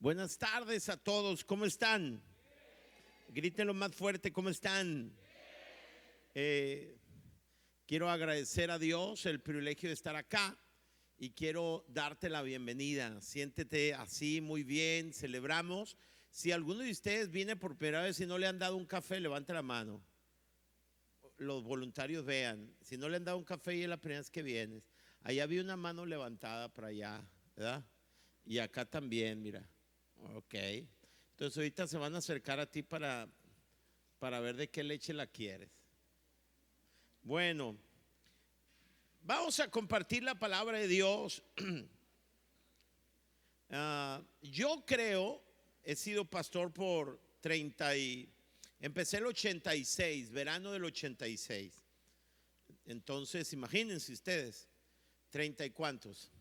Buenas tardes a todos, ¿cómo están? Grítenlo más fuerte, ¿cómo están? Quiero agradecer a Dios el privilegio de estar acá y quiero darte la bienvenida. Siéntete así, muy bien, celebramos. Si alguno de ustedes viene por primera vez y no le han dado un café, levante la mano. Los voluntarios vean, si no le han dado un café y es la primera vez que vienes. Allá había una mano levantada para allá, ¿verdad? Y acá también, mira. Ok, entonces ahorita se van a acercar a ti para ver de qué leche la quieres. Bueno, vamos a compartir la palabra de Dios. Yo creo, he sido pastor por empecé el 86, verano del 86. Entonces, imagínense ustedes, 30 y cuántos.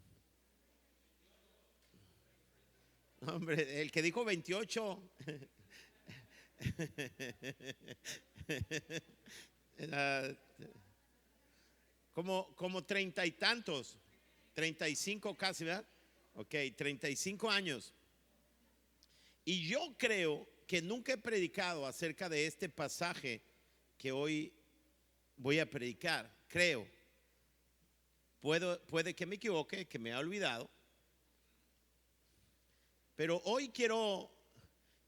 Hombre, el que dijo 28 como 30 y tantos, 35 casi, ¿verdad? Ok, 35 años. Y yo creo que nunca he predicado acerca de este pasaje que hoy voy a predicar. Creo. Puede que me equivoque, que me haya olvidado. Pero hoy quiero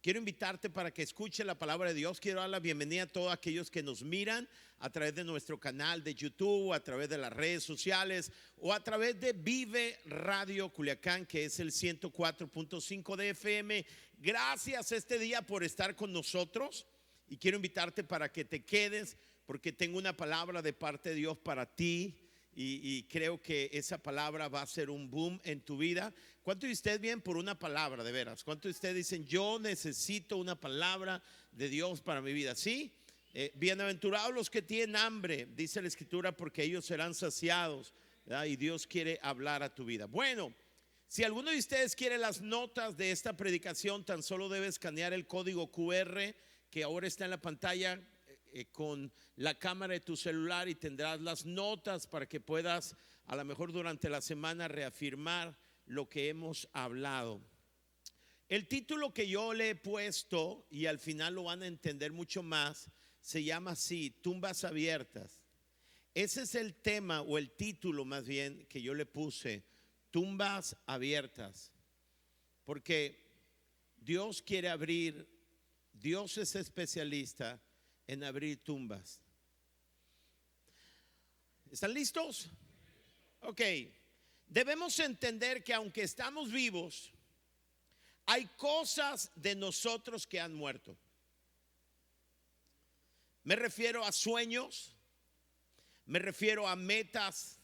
invitarte para que escuche la palabra de Dios. Quiero dar la bienvenida a todos aquellos que nos miran a través de nuestro canal de YouTube, a través de las redes sociales o a través de Vive Radio Culiacán, que es el 104.5 de FM. Gracias este día por estar con nosotros y quiero invitarte para que te quedes porque tengo una palabra de parte de Dios para ti. Y creo que esa palabra va a ser un boom en tu vida. ¿Cuántos de ustedes vienen por una palabra de veras? ¿Cuántos de ustedes dicen yo necesito una palabra de Dios para mi vida? ¿Sí? Bienaventurados los que tienen hambre, dice la escritura, porque ellos serán saciados, ¿verdad? Y Dios quiere hablar a tu vida. Bueno, si alguno de ustedes quiere las notas de esta predicación, tan solo debe escanear el código QR que ahora está en la pantalla con la cámara de tu celular y tendrás las notas para que puedas a lo mejor durante la semana reafirmar lo que hemos hablado. El título que yo le he puesto, y al final lo van a entender mucho más, se llama así: tumbas abiertas. Ese es el tema o el título más bien que yo le puse, tumbas abiertas, porque Dios quiere abrir, Dios es especialista en abrir tumbas. ¿Están listos? Ok. Debemos entender que aunque estamos vivos, hay cosas de nosotros que han muerto. Me refiero a sueños, me refiero a metas,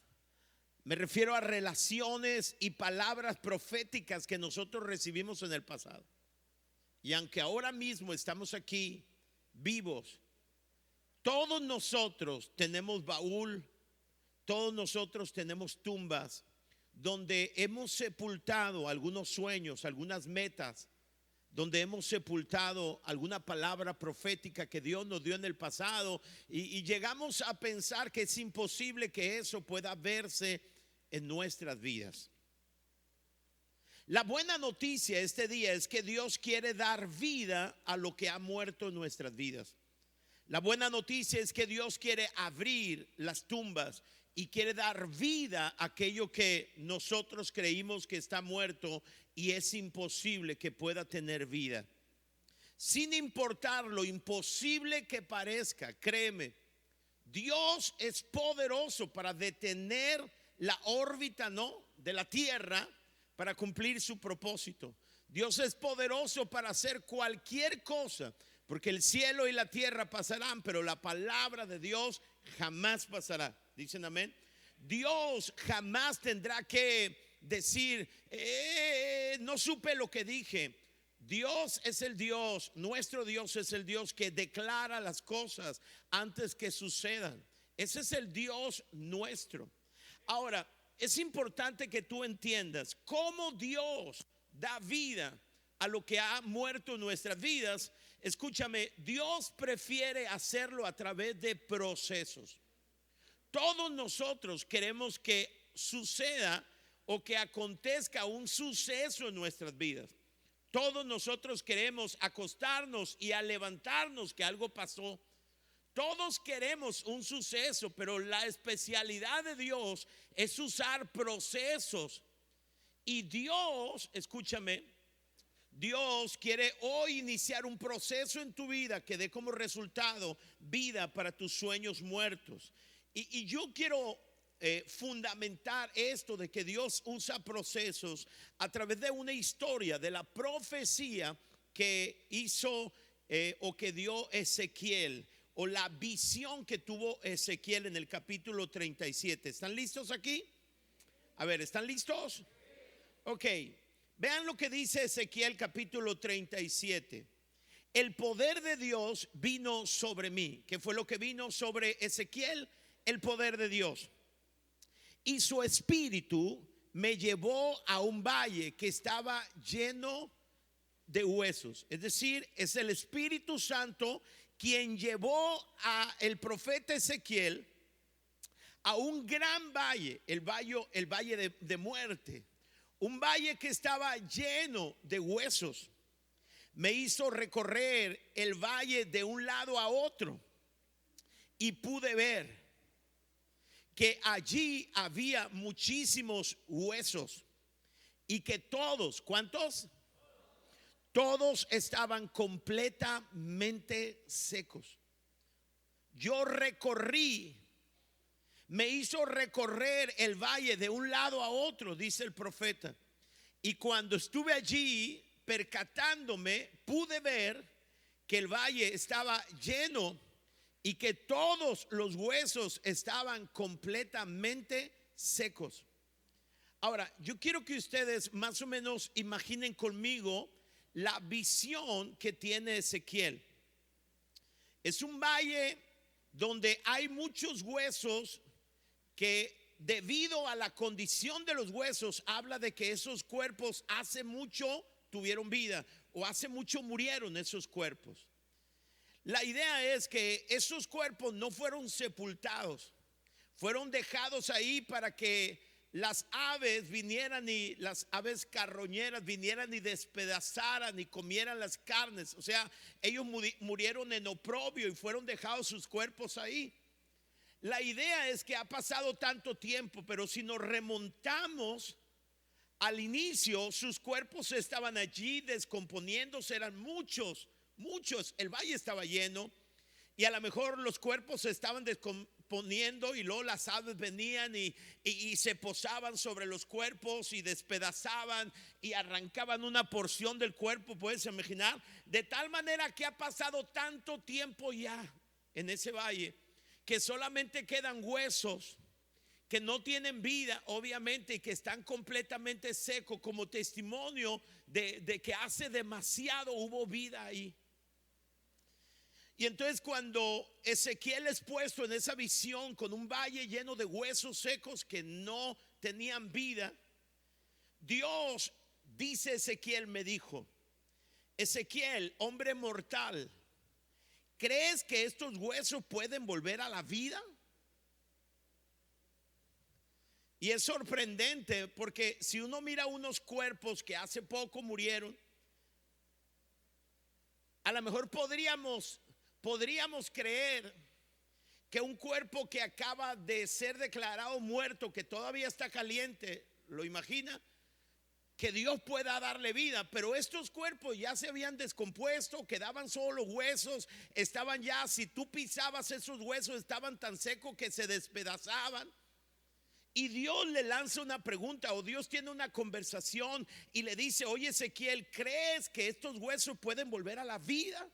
me refiero a relaciones y palabras proféticas que nosotros recibimos en el pasado. Y aunque ahora mismo estamos aquí vivos, todos nosotros tenemos baúl, todos nosotros tenemos tumbas donde hemos sepultado algunos sueños, algunas metas, donde hemos sepultado alguna palabra profética que Dios nos dio en el pasado y llegamos a pensar que es imposible que eso pueda verse en nuestras vidas. La buena noticia este día es que Dios quiere dar vida a lo que ha muerto en nuestras vidas. La buena noticia es que Dios quiere abrir las tumbas y quiere dar vida a aquello que nosotros creímos que está muerto y es imposible que pueda tener vida. Sin importar lo imposible que parezca, créeme, Dios es poderoso para detener la órbita, ¿no?, de la tierra para cumplir su propósito. Dios es poderoso para hacer cualquier cosa, porque el cielo y la tierra pasarán, pero la palabra de Dios jamás pasará. ¿Dicen amén? Dios jamás tendrá que decir, no supe lo que dije. Dios es el Dios, nuestro Dios es el Dios que declara las cosas antes que sucedan. Ese es el Dios nuestro. Ahora, es importante que tú entiendas cómo Dios da vida a lo que ha muerto en nuestras vidas. Escúchame, Dios prefiere hacerlo a través de procesos. Todos nosotros queremos que suceda o que acontezca un suceso en nuestras vidas. Todos nosotros queremos acostarnos y al levantarnos que algo pasó. Todos queremos un suceso, pero la especialidad de Dios es usar procesos. Y Dios, escúchame, Dios quiere hoy iniciar un proceso en tu vida que dé como resultado vida para tus sueños muertos. Y yo quiero fundamentar esto de que Dios usa procesos a través de una historia, de la profecía que hizo o que dio Ezequiel, o la visión que tuvo Ezequiel en el capítulo 37. ¿Están listos aquí? A ver, ¿están listos? Ok, vean lo que dice Ezequiel capítulo 37. El poder de Dios vino sobre mí. ¿Qué fue lo que vino sobre Ezequiel? El poder de Dios. Y su espíritu me llevó a un valle que estaba lleno de huesos. Es decir, es el Espíritu Santo quien llevó a el profeta Ezequiel a un gran valle, el valle de muerte. Un valle que estaba lleno de huesos. Me hizo recorrer el valle de un lado a otro y pude ver que allí había muchísimos huesos y que todos, ¿cuántos? Todos estaban completamente secos. Yo recorrí, me hizo recorrer el valle de un lado a otro, dice el profeta. Y cuando estuve allí percatándome, pude ver que el valle estaba lleno y que todos los huesos estaban completamente secos. Ahora, yo quiero que ustedes más o menos imaginen conmigo la visión que tiene Ezequiel. Es un valle donde hay muchos huesos que, debido a la condición de los huesos, habla de que esos cuerpos hace mucho tuvieron vida o hace mucho murieron esos cuerpos. La idea es que esos cuerpos no fueron sepultados, fueron dejados ahí para que las aves vinieran, y las aves carroñeras vinieran y despedazaran y comieran las carnes. O sea, ellos murieron en oprobio y fueron dejados sus cuerpos ahí. La idea es que ha pasado tanto tiempo, pero si nos remontamos al inicio, sus cuerpos estaban allí descomponiéndose, eran muchos. El valle estaba lleno y a lo mejor los cuerpos se estaban descomponiendo y luego las aves venían y se posaban sobre los cuerpos y despedazaban y arrancaban una porción del cuerpo, puedes imaginar, de tal manera que ha pasado tanto tiempo ya en ese valle que solamente quedan huesos que no tienen vida, obviamente, y que están completamente secos, como testimonio de que hace demasiado hubo vida ahí. Y entonces cuando Ezequiel es puesto en esa visión con un valle lleno de huesos secos que no tenían vida, Dios, dice Ezequiel, me dijo: Ezequiel, hombre mortal, ¿crees que estos huesos pueden volver a la vida? Y es sorprendente porque si uno mira unos cuerpos que hace poco murieron, a lo mejor podríamos creer que un cuerpo que acaba de ser declarado muerto, que todavía está caliente, ¿lo imagina? Que Dios pueda darle vida, pero estos cuerpos ya se habían descompuesto, quedaban solo huesos, estaban ya, si tú pisabas esos huesos, estaban tan secos que se despedazaban. Y Dios le lanza una pregunta, o Dios tiene una conversación y le dice: oye, Ezequiel, ¿crees que estos huesos pueden volver a la vida?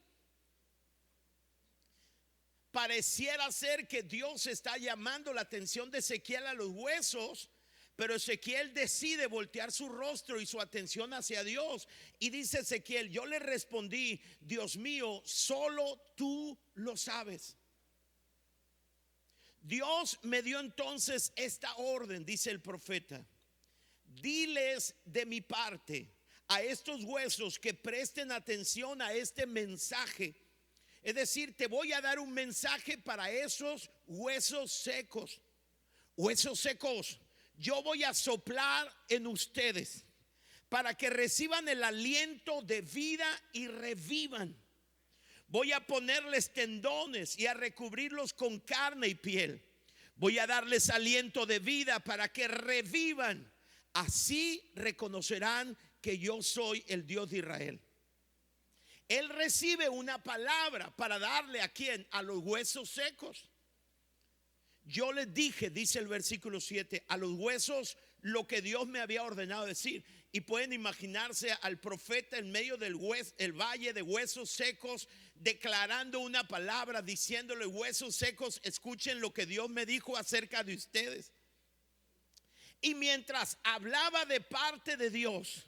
Pareciera ser que Dios está llamando la atención de Ezequiel a los huesos, pero Ezequiel decide voltear su rostro y su atención hacia Dios. Y dice Ezequiel: yo le respondí, Dios mío, solo tú lo sabes. Dios me dio entonces esta orden, dice el profeta: diles de mi parte a estos huesos que presten atención a este mensaje. Es decir, te voy a dar un mensaje para esos huesos secos. Huesos secos, yo voy a soplar en ustedes para que reciban el aliento de vida y revivan. Voy a ponerles tendones y a recubrirlos con carne y piel. Voy a darles aliento de vida para que revivan. Así reconocerán que yo soy el Dios de Israel. Él recibe una palabra para darle ¿a quién? A los huesos secos. Yo les dije, dice el versículo 7, a los huesos lo que Dios me había ordenado decir. Y pueden imaginarse al profeta en medio del el valle de huesos secos, declarando una palabra, diciéndole: huesos secos, escuchen lo que Dios me dijo acerca de ustedes. Y mientras hablaba de parte de Dios,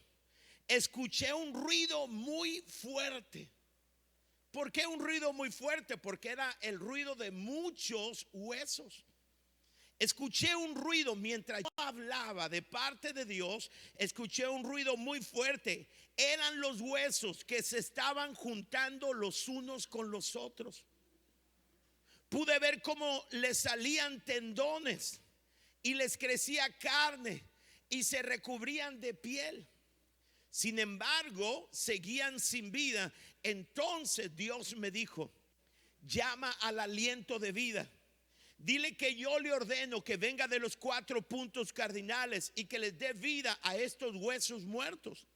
escuché un ruido muy fuerte. ¿Por qué un ruido muy fuerte? Porque era el ruido de muchos huesos. Escuché un ruido mientras yo hablaba de parte de Dios. Escuché un ruido muy fuerte. Eran los huesos que se estaban juntando los unos con los otros. Pude ver cómo les salían tendones y les crecía carne y se recubrían de piel. Sin embargo, seguían sin vida. Entonces Dios me dijo: llama al aliento de vida. Dile que yo le ordeno que venga de los 4 puntos cardinales y que les dé vida a estos huesos muertos.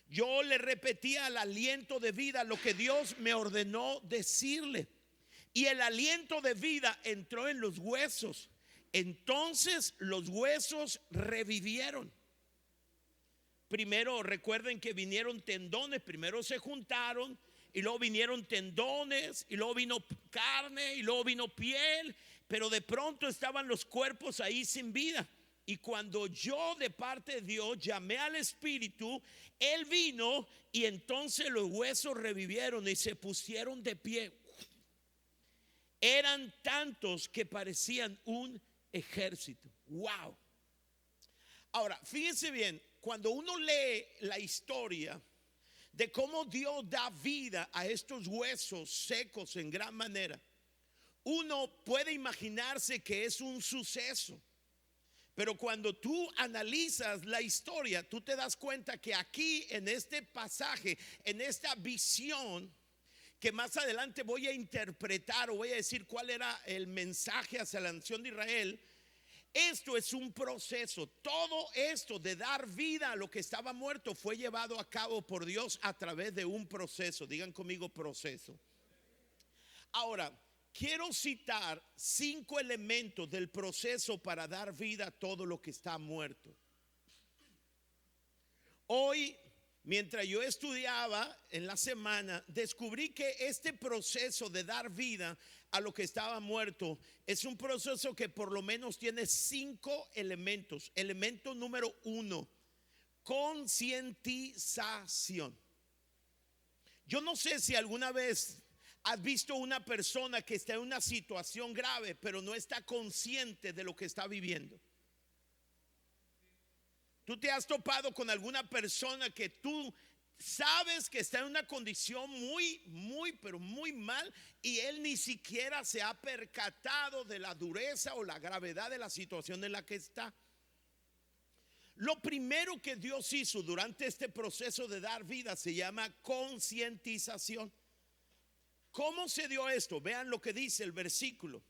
Yo le repetía al aliento de vida lo que Dios me ordenó decirle. Y el aliento de vida entró en los huesos. Entonces los huesos revivieron. Primero recuerden que vinieron tendones, primero se juntaron y luego vinieron tendones y luego vino carne y luego vino piel, pero de pronto estaban los cuerpos ahí sin vida. Y cuando yo de parte de Dios llamé al Espíritu, Él vino y entonces los huesos revivieron y se pusieron de pie. Eran tantos que parecían un ejército. Wow. Ahora, fíjense bien, cuando uno lee la historia de cómo Dios da vida a estos huesos secos en gran manera, uno puede imaginarse que es un suceso. Pero cuando tú analizas la historia, tú te das cuenta que aquí en este pasaje, en esta visión, que más adelante voy a interpretar o voy a decir cuál era el mensaje hacia la nación de Israel, esto es un proceso. Todo esto de dar vida a lo que estaba muerto fue llevado a cabo por Dios a través de un proceso. Digan conmigo: proceso. Ahora, quiero citar 5 elementos del proceso para dar vida a todo lo que está muerto. Hoy, mientras yo estudiaba en la semana, descubrí que este proceso de dar vida a lo que estaba muerto es un proceso que por lo menos tiene 5 elementos. Elemento número 1, concientización. Yo no sé si alguna vez has visto una persona que está en una situación grave, pero no está consciente de lo que está viviendo. Tú te has topado con alguna persona que tú sabes que está en una condición pero muy mal, y él ni siquiera se ha percatado de la dureza o la gravedad de la situación en la que está. Lo primero que Dios hizo durante este proceso de dar vida se llama concientización. ¿Cómo se dio esto? Vean lo que dice el versículo.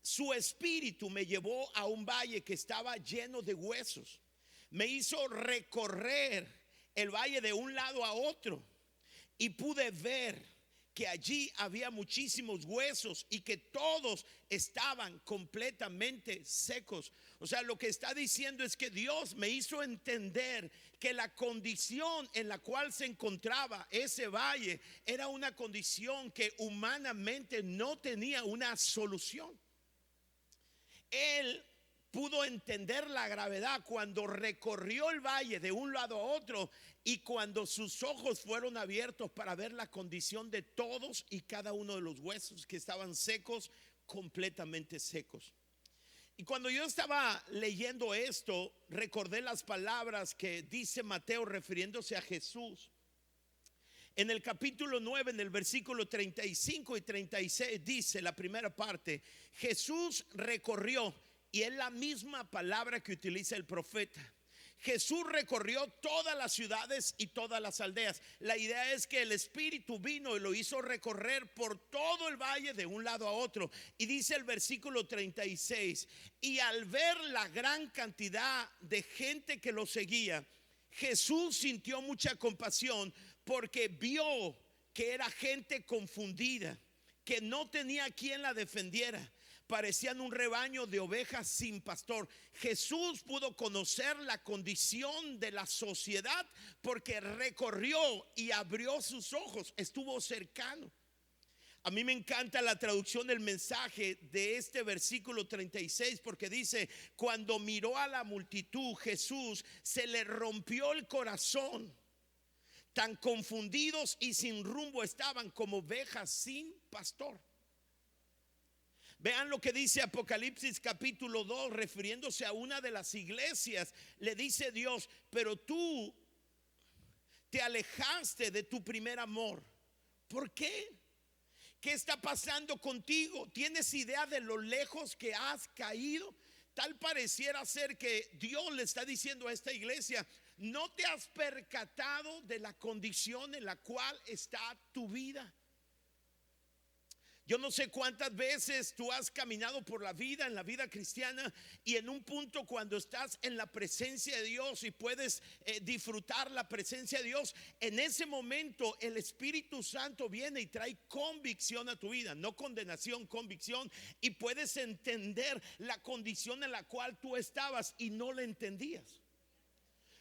Su espíritu me llevó a un valle que estaba lleno de huesos. Me hizo recorrer el valle de un lado a otro y pude ver que allí había muchísimos huesos y que todos estaban completamente secos. O sea, lo que está diciendo es que Dios me hizo entender que la condición en la cual se encontraba ese valle era una condición que humanamente no tenía una solución. Él pudo entender la gravedad cuando recorrió el valle de un lado a otro y cuando sus ojos fueron abiertos para ver la condición de todos y cada uno de los huesos que estaban secos, completamente secos. Y cuando yo estaba leyendo esto, recordé las palabras que dice Mateo refiriéndose a Jesús. En el capítulo 9, en el versículo 35 y 36 dice la primera parte: Jesús recorrió. Y es la misma palabra que utiliza el profeta. Jesús recorrió todas las ciudades y todas las aldeas. La idea es que el Espíritu vino y lo hizo recorrer por todo el valle de un lado a otro. Y dice el versículo 36, y al ver la gran cantidad de gente que lo seguía, Jesús sintió mucha compasión porque vio que era gente confundida, que no tenía quien la defendiera. Parecían un rebaño de ovejas sin pastor. Jesús pudo conocer la condición de la sociedad porque recorrió y abrió sus ojos, estuvo cercano. A mí me encanta la traducción del mensaje de este versículo 36 porque dice, cuando miró a la multitud, Jesús se le rompió el corazón. Tan confundidos y sin rumbo estaban como ovejas sin pastor. Vean lo que dice Apocalipsis capítulo 2, refiriéndose a una de las iglesias. Le dice Dios, pero tú te alejaste de tu primer amor. ¿Por qué? ¿Qué está pasando contigo? ¿Tienes idea de lo lejos que has caído? Tal pareciera ser que Dios le está diciendo a esta iglesia, ¿no te has percatado de la condición en la cual está tu vida? Yo no sé cuántas veces tú has caminado por la vida, en la vida cristiana, y en un punto cuando estás en la presencia de Dios y puedes disfrutar la presencia de Dios, en ese momento el Espíritu Santo viene y trae convicción a tu vida, no condenación, convicción, y puedes entender la condición en la cual tú estabas y no la entendías.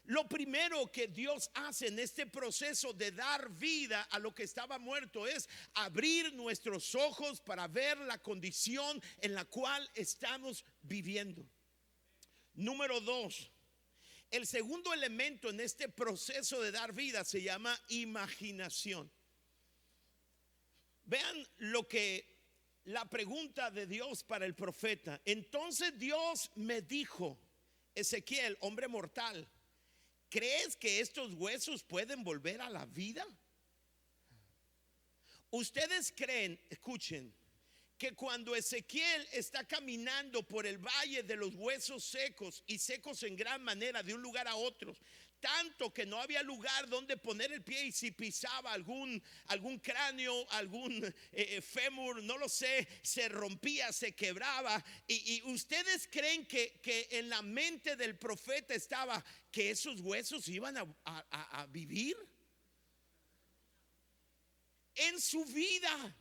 Lo primero que Dios hace en este proceso de dar vida a lo que estaba muerto es abrir nuestros ojos para ver la condición en la cual estamos viviendo. Número 2, el segundo elemento en este proceso de dar vida se llama imaginación. Vean lo que la pregunta de Dios para el profeta. Entonces Dios me dijo, Ezequiel, hombre mortal, ¿crees que estos huesos pueden volver a la vida? Ustedes creen, escuchen, que cuando Ezequiel está caminando por el valle de los huesos secos y secos en gran manera de un lugar a otro, tanto que no había lugar donde poner el pie, y si pisaba algún cráneo, algún fémur, no lo sé, se rompía, se quebraba, y ustedes creen que en la mente del profeta estaba que esos huesos iban a vivir en su vida.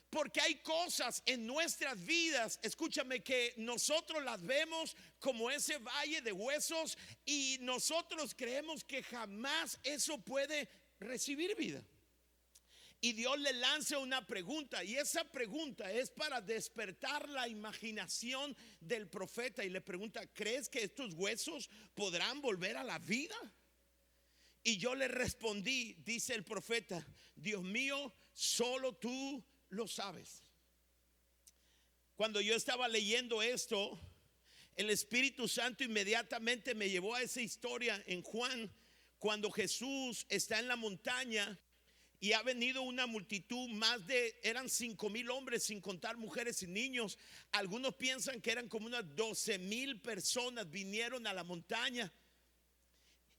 Porque hay cosas en nuestras vidas, escúchame, que nosotros las vemos como ese valle de huesos y nosotros creemos que jamás eso puede recibir vida. Y Dios le lanza una pregunta, y esa pregunta es para despertar la imaginación del profeta, y le pregunta, ¿crees que estos huesos podrán volver a la vida? Y yo le respondí, dice el profeta, Dios mío, solo tú lo sabes. Cuando yo estaba leyendo esto, el Espíritu Santo inmediatamente me llevó a esa historia en Juan, cuando Jesús está en la montaña y ha venido una multitud, eran 5,000 hombres, sin contar mujeres y niños. Algunos piensan que eran como unas 12,000 personas vinieron a la montaña.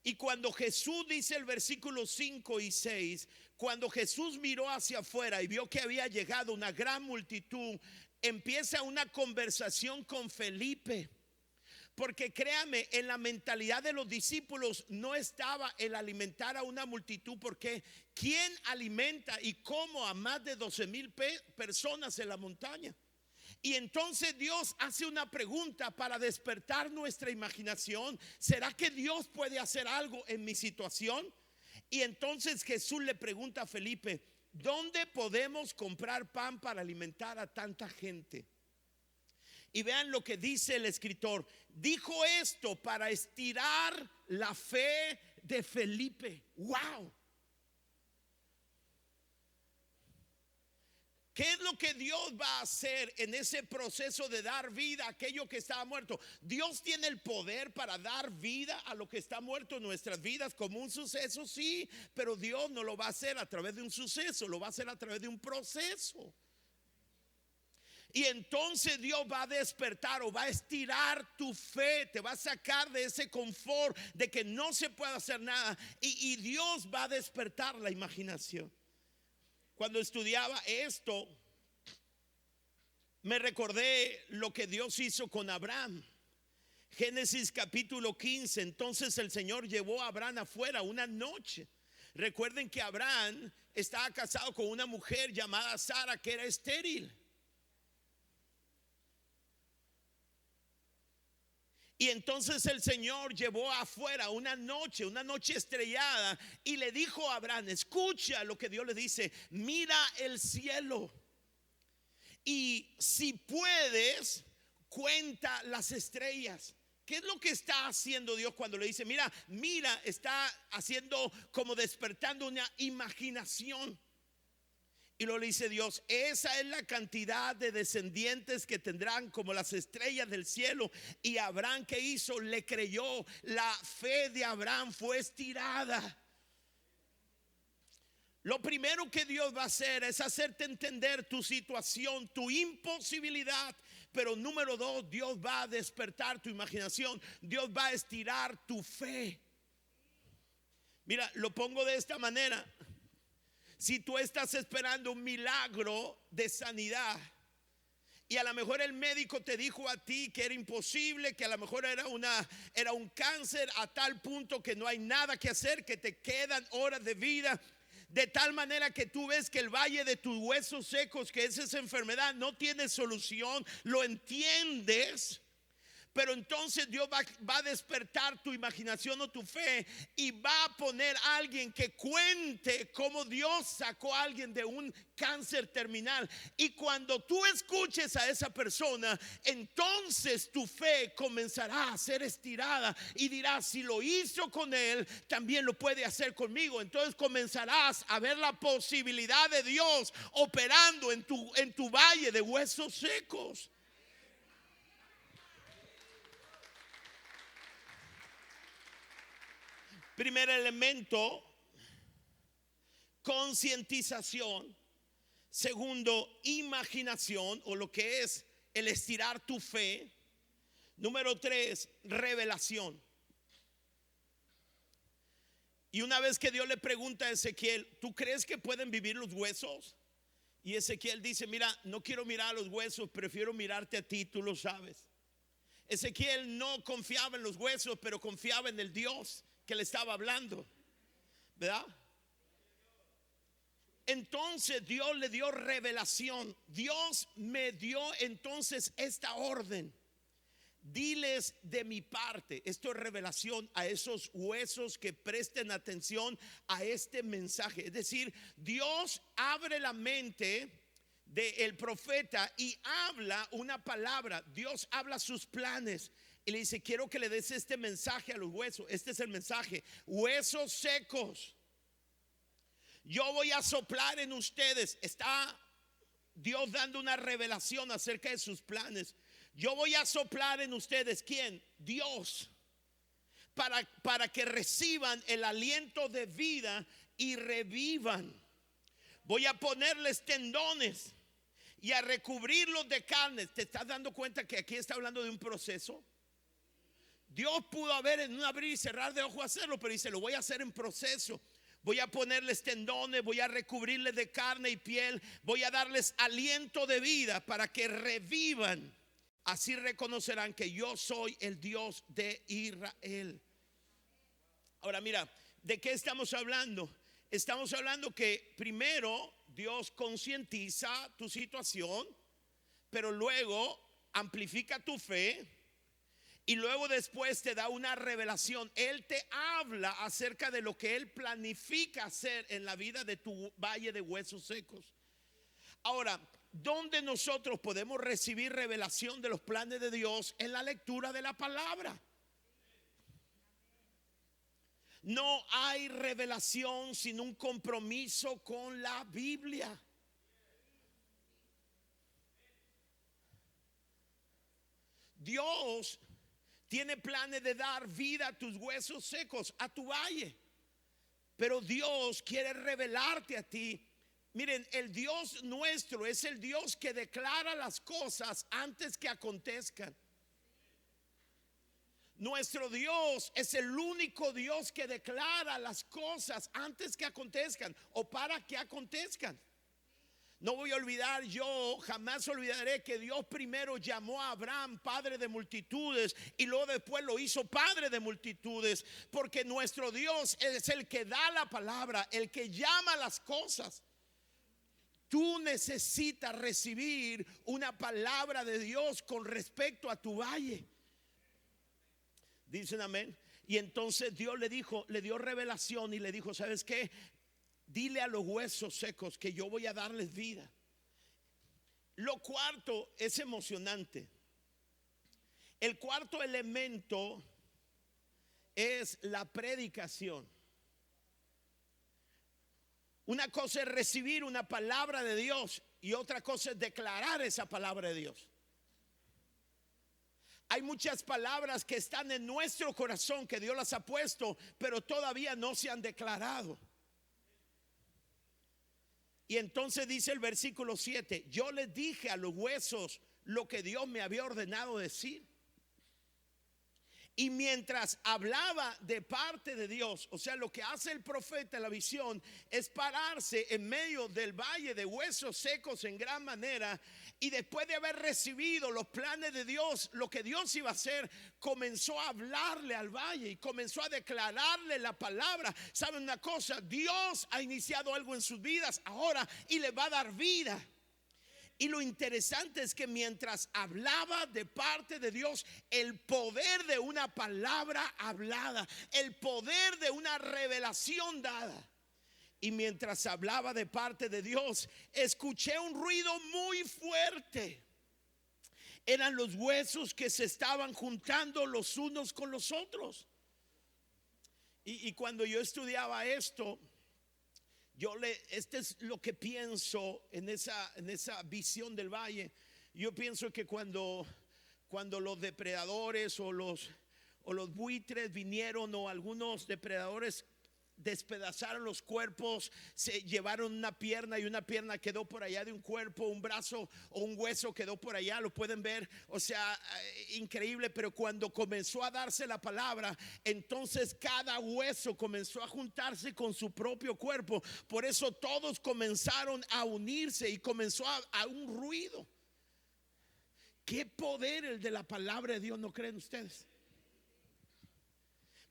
Y cuando Jesús, dice el versículo 5 y 6, cuando Jesús miró hacia afuera y vio que había llegado una gran multitud, empieza una conversación con Felipe. Porque créame, en la mentalidad de los discípulos no estaba el alimentar a una multitud, porque ¿quién alimenta y cómo a más de 12,000 personas en la montaña? Y entonces Dios hace una pregunta para despertar nuestra imaginación. ¿Será que Dios puede hacer algo en mi situación? Y entonces Jesús le pregunta a Felipe, ¿dónde podemos comprar pan para alimentar a tanta gente? Y vean lo que dice el escritor. Dijo esto para estirar la fe de Felipe. ¡Wow! ¿Qué es lo que Dios va a hacer en ese proceso de dar vida a aquello que estaba muerto? Dios tiene el poder para dar vida a lo que está muerto en nuestras vidas como un suceso, sí, pero Dios no lo va a hacer a través de un suceso, lo va a hacer a través de un proceso. Y entonces Dios va a despertar o va a estirar tu fe, te va a sacar de ese confort de que no se puede hacer nada. Y Dios va a despertar la imaginación. Cuando estudiaba esto, me recordé lo que Dios hizo con Abraham. Génesis capítulo 15. Entonces el Señor llevó a Abraham afuera una noche. Recuerden que Abraham estaba casado con una mujer llamada Sara que era estéril. Y entonces el Señor llevó afuera una noche estrellada, y le dijo a Abraham, escucha lo que Dios le dice, mira el cielo y si puedes, cuenta las estrellas. ¿Qué es lo que está haciendo Dios cuando le dice, mira, está haciendo como despertando una imaginación? Y luego le dice Dios, esa es la cantidad de descendientes que tendrán como las estrellas del cielo. Y Abraham, ¿qué hizo? Le creyó. La fe de Abraham fue estirada. Lo primero que Dios va a hacer es hacerte entender tu situación, tu imposibilidad. Pero número dos, Dios va a despertar tu imaginación. Dios va a estirar tu fe. Mira, lo pongo de esta manera. Si tú estás esperando un milagro de sanidad y a lo mejor el médico te dijo a ti que era imposible, que a lo mejor era un cáncer a tal punto que no hay nada que hacer, que te quedan horas de vida, de tal manera que tú ves que el valle de tus huesos secos, que es esa enfermedad, no tiene solución, lo entiendes. Pero entonces Dios va a despertar tu imaginación o tu fe y va a poner a alguien que cuente cómo Dios sacó a alguien de un cáncer terminal. Y cuando tú escuches a esa persona, entonces tu fe comenzará a ser estirada y dirás, si lo hizo con él, también lo puede hacer conmigo. Entonces comenzarás a ver la posibilidad de Dios operando en tu valle de huesos secos. Primer elemento, concientización. Segundo, imaginación, o lo que es el estirar tu fe. Número tres, revelación. Y una vez que Dios le pregunta a Ezequiel, ¿tú crees que pueden vivir los huesos? Y Ezequiel dice, mira, no quiero mirar a los huesos, prefiero mirarte a ti, tú lo sabes. Ezequiel no confiaba en los huesos, pero confiaba en el Dios que le estaba hablando, ¿verdad? Entonces Dios le dio revelación. Dios me dio entonces esta orden: diles de mi parte. Esto es revelación a esos huesos que presten atención a este mensaje. Es decir, Dios abre la mente del profeta y habla una palabra. Dios habla sus planes y le dice, quiero que le des este mensaje a los huesos. Este es el mensaje: huesos secos, yo voy a soplar en ustedes. Está Dios dando una revelación acerca de sus planes. Yo voy a soplar en ustedes, ¿quién? Dios, para que reciban el aliento de vida y revivan. Voy a ponerles tendones y a recubrirlos de carne. ¿Te estás dando cuenta que aquí está hablando de un proceso? Dios pudo haber en un abrir y cerrar de ojos hacerlo, pero dice, lo voy a hacer en proceso. Voy a ponerles tendones, voy a recubrirles de carne y piel, voy a darles aliento de vida para que revivan. Así reconocerán que yo soy el Dios de Israel. Ahora mira, ¿de qué estamos hablando? Estamos hablando que primero Dios concientiza tu situación, pero luego amplifica tu fe. Y luego después te da una revelación. Él te habla acerca de lo que Él planifica hacer en la vida de tu valle de huesos secos. Ahora, ¿dónde nosotros podemos recibir revelación de los planes de Dios? En la lectura de la palabra. No hay revelación sin un compromiso con la Biblia. Dios tiene planes de dar vida a tus huesos secos, a tu valle. Pero Dios quiere revelarte a ti Miren, el Dios nuestro es el Dios que declara las cosas antes que acontezcan. Nuestro Dios es el único Dios que declara las cosas antes que acontezcan o para que acontezcan. No voy a olvidar, yo jamás olvidaré que Dios primero llamó a Abraham padre de multitudes y luego después lo hizo padre de multitudes, porque nuestro Dios es el que da la palabra, el que llama las cosas. Tú necesitas recibir una palabra de Dios con respecto a tu valle. Dicen amén. Y entonces Dios le dijo, le dio revelación y le dijo, ¿sabes qué? Dile a los huesos secos que yo voy a darles vida. Lo cuarto es emocionante. El cuarto elemento es la predicación. Una cosa es recibir una palabra de Dios y otra cosa es declarar esa palabra de Dios. Hay muchas palabras que están en nuestro corazón que Dios las ha puesto, pero todavía no se han declarado. Y entonces dice el versículo 7, yo les dije a los huesos lo que Dios me había ordenado decir. Y mientras hablaba de parte de Dios, o sea, lo que hace el profeta en la visión es pararse en medio del valle de huesos secos en gran manera, y después de haber recibido los planes de Dios, lo que Dios iba a hacer, comenzó a hablarle al valle y comenzó a declararle la palabra. ¿Saben una cosa? Dios ha iniciado algo en sus vidas ahora y le va a dar vida. Y lo interesante es que mientras hablaba de parte de Dios, el poder de una palabra hablada, el poder de una revelación dada. Y mientras hablaba de parte de Dios, escuché un ruido muy fuerte. Eran los huesos que se estaban juntando los unos con los otros. Y cuando yo estudiaba esto, este es lo que pienso en esa visión del valle. Yo pienso que cuando los depredadores o los buitres vinieron, o algunos depredadores despedazaron los cuerpos, se llevaron una pierna y una pierna quedó por allá de un cuerpo, un brazo o un hueso quedó por allá, lo pueden ver, o sea, increíble. Pero cuando comenzó a darse la palabra, entonces cada hueso comenzó a juntarse con su propio cuerpo. Por eso todos comenzaron a unirse y comenzó a un ruido. Qué poder el de la palabra de Dios, ¿no creen ustedes?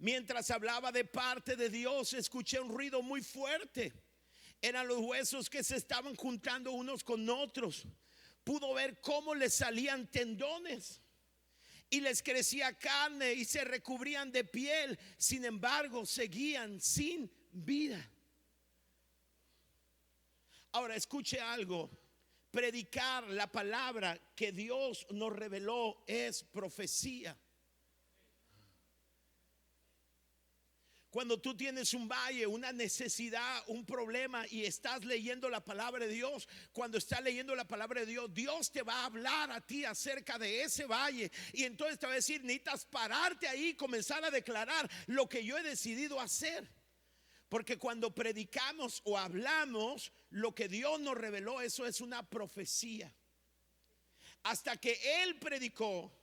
Mientras hablaba de parte de Dios, escuché un ruido muy fuerte. Eran los huesos que se estaban juntando unos con otros. Pudo ver cómo les salían tendones y les crecía carne y se recubrían de piel. Sin embargo, seguían sin vida. Ahora escuche algo. Predicar la palabra que Dios nos reveló es profecía. Cuando tú tienes un valle, una necesidad, un problema y estás leyendo la palabra de Dios, cuando estás leyendo la palabra de Dios, Dios te va a hablar a ti acerca de ese valle. Y entonces te va a decir, necesitas pararte ahí y comenzar a declarar lo que yo he decidido hacer. Porque cuando predicamos o hablamos lo que Dios nos reveló, eso es una profecía. Hasta que Él predicó,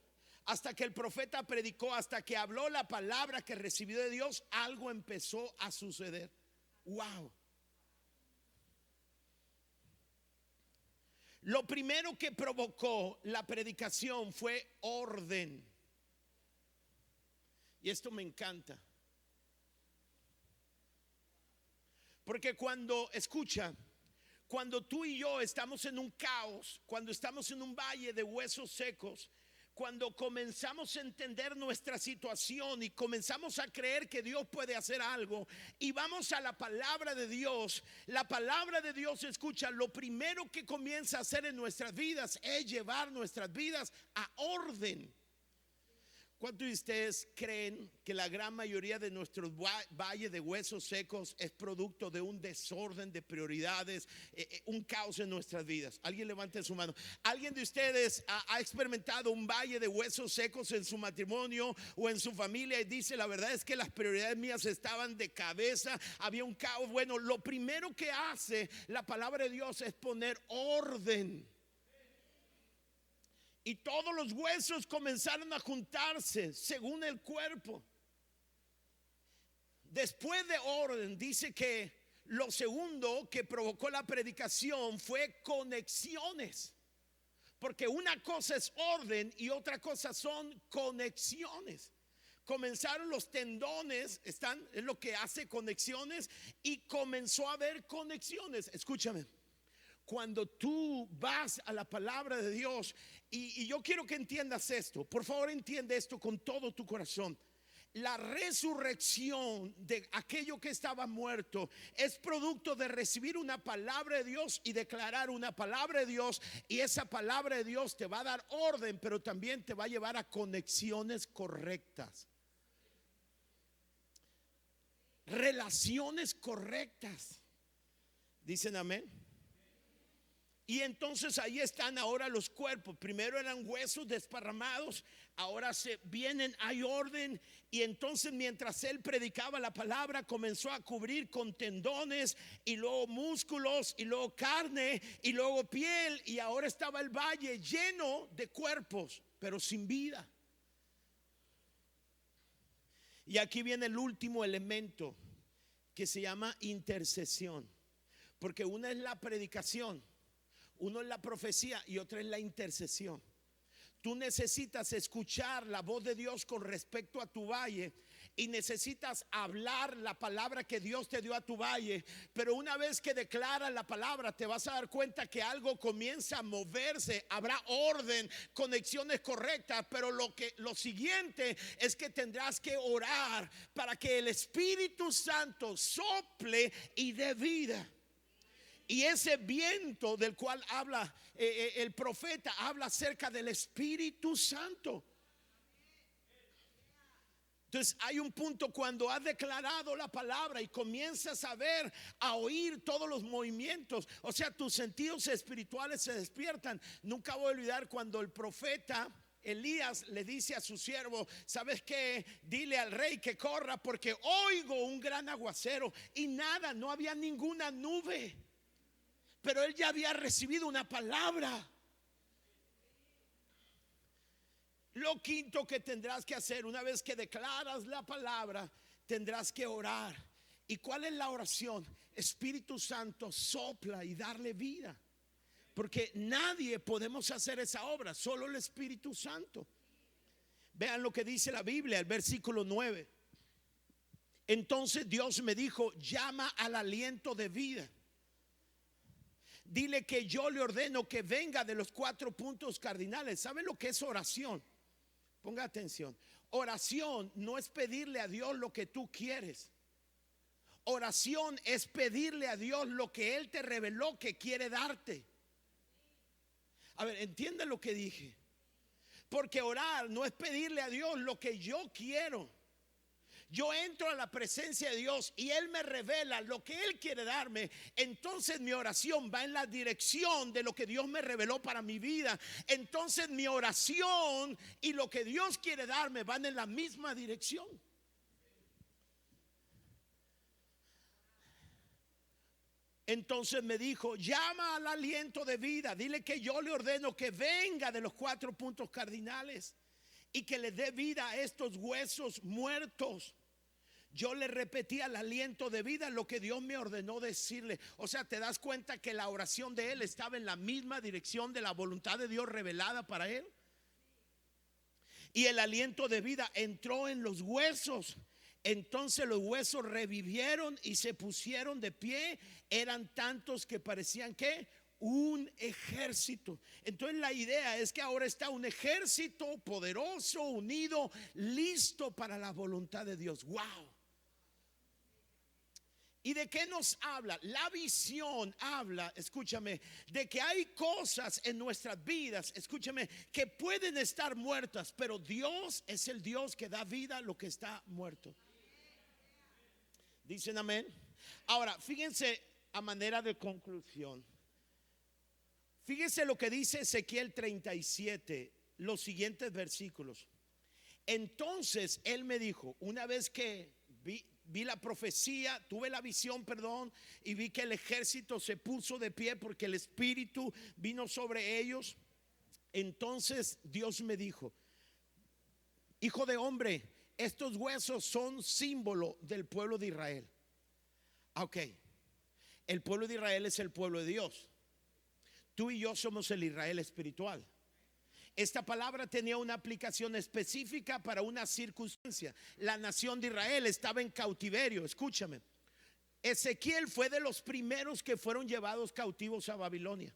hasta que el profeta predicó, hasta que habló la palabra que recibió de Dios, algo empezó a suceder. Wow. Lo primero que provocó la predicación fue orden. Y esto me encanta. Porque cuando tú y yo estamos en un caos, cuando estamos en un valle de huesos secos, cuando comenzamos a entender nuestra situación y comenzamos a creer que Dios puede hacer algo y vamos a la palabra de Dios, la palabra de Dios, escucha, lo primero que comienza a hacer en nuestras vidas es llevar nuestras vidas a orden. ¿Cuántos de ustedes creen que la gran mayoría de nuestros valles de huesos secos es producto de un desorden de prioridades, un caos en nuestras vidas? Alguien levante su mano. ¿Alguien de ustedes ha experimentado un valle de huesos secos en su matrimonio o en su familia y dice, la verdad es que las prioridades mías estaban de cabeza, había un caos? Bueno, lo primero que hace la palabra de Dios es poner orden. Y todos los huesos comenzaron a juntarse según el cuerpo. Después de orden, dice que lo segundo que provocó la predicación fue conexiones. Porque una cosa es orden y otra cosa son conexiones. Comenzaron los tendones, es lo que hace conexiones, y comenzó a haber conexiones. Escúchame. Cuando tú vas a la palabra de Dios, y yo quiero que entiendas esto, por favor entiende esto con todo tu corazón. La resurrección de aquello que estaba muerto es producto de recibir una palabra de Dios y declarar una palabra de Dios, y esa palabra de Dios te va a dar orden, pero también te va a llevar a conexiones correctas, relaciones correctas. ¿Dicen amén? Y entonces ahí están ahora los cuerpos. Primero eran huesos desparramados, ahora hay orden. Y entonces mientras él predicaba la palabra, comenzó a cubrir con tendones, y luego músculos, y luego carne, y luego piel. Y ahora estaba el valle lleno de cuerpos, pero sin vida. Y aquí viene el último elemento, que se llama intercesión. Porque una es la predicación, uno es la profecía y otra es la intercesión. Tú necesitas escuchar la voz de Dios con respecto a tu valle, y necesitas hablar la palabra que Dios te dio a tu valle. Pero una vez que declaras la palabra, te vas a dar cuenta que algo comienza a moverse, habrá orden, conexiones correctas. Pero lo siguiente es que tendrás que orar para que el Espíritu Santo sople y dé vida. Y ese viento del cual habla el profeta, habla acerca del Espíritu Santo. Entonces hay un punto cuando has declarado la palabra y comienzas a oír todos los movimientos, o sea, tus sentidos espirituales se despiertan. Nunca voy a olvidar cuando el profeta Elías le dice a su siervo, ¿sabes qué? Dile al rey que corra porque oigo un gran aguacero. Y nada, no había ninguna nube, pero él ya había recibido una palabra. Lo quinto que tendrás que hacer una vez que declaras la palabra, tendrás que orar. ¿Y cuál es la oración? Espíritu Santo, sopla y darle vida. Porque nadie podemos hacer esa obra, solo el Espíritu Santo. Vean lo que dice la Biblia, el versículo 9. Entonces Dios me dijo, llama al aliento de vida. Dile que yo le ordeno que venga de los 4 puntos cardinales. ¿Saben lo que es oración? Ponga atención. Oración no es pedirle a Dios lo que tú quieres. Oración es pedirle a Dios lo que Él te reveló que quiere darte. A ver, entiende lo que dije. Porque orar no es pedirle a Dios lo que yo quiero. Yo entro a la presencia de Dios y Él me revela lo que Él quiere darme. Entonces mi oración va en la dirección de lo que Dios me reveló para mi vida. Entonces mi oración y lo que Dios quiere darme van en la misma dirección. Entonces me dijo, llama al aliento de vida. Dile que yo le ordeno que venga de los 4 puntos cardinales y que le dé vida a estos huesos muertos. Yo le repetí al aliento de vida lo que Dios me ordenó decirle. O sea, te das cuenta que la oración de él estaba en la misma dirección de la voluntad de Dios revelada para él. Y el aliento de vida entró en los huesos. Entonces los huesos revivieron y se pusieron de pie. Eran tantos que parecían que un ejército. Entonces la idea es que ahora está un ejército poderoso, unido, listo para la voluntad de Dios. Wow. ¿Y de qué nos habla? La visión habla, escúchame, de que hay cosas en nuestras vidas, escúchame, que pueden estar muertas, pero Dios es el Dios que da vida a lo que está muerto. ¿Dicen amén? Ahora, fíjense a manera de conclusión. Fíjense lo que dice Ezequiel 37, los siguientes versículos. Entonces él me dijo, una vez que vi la profecía, tuve la visión, perdón, y vi que el ejército se puso de pie porque el Espíritu vino sobre ellos. Entonces Dios me dijo, hijo de hombre, estos huesos son símbolo del pueblo de Israel. Ok, el pueblo de Israel es el pueblo de Dios. Tú y yo somos el Israel espiritual. Esta palabra tenía una aplicación específica para una circunstancia. La nación de Israel estaba en cautiverio. Escúchame, Ezequiel fue de los primeros que fueron llevados cautivos a Babilonia.